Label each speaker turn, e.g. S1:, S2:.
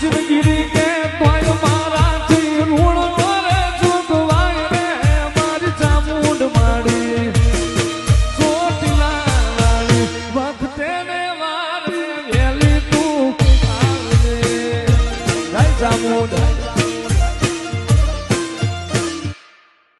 S1: જિંદગી કે કોઈ મારાથી ઋણ કરે ચૂકવાય રે મારી ચામુંડ માડી ચોટીલા વાળી વખતે ને વારે વેલી તું આવજે જય ચામુંડ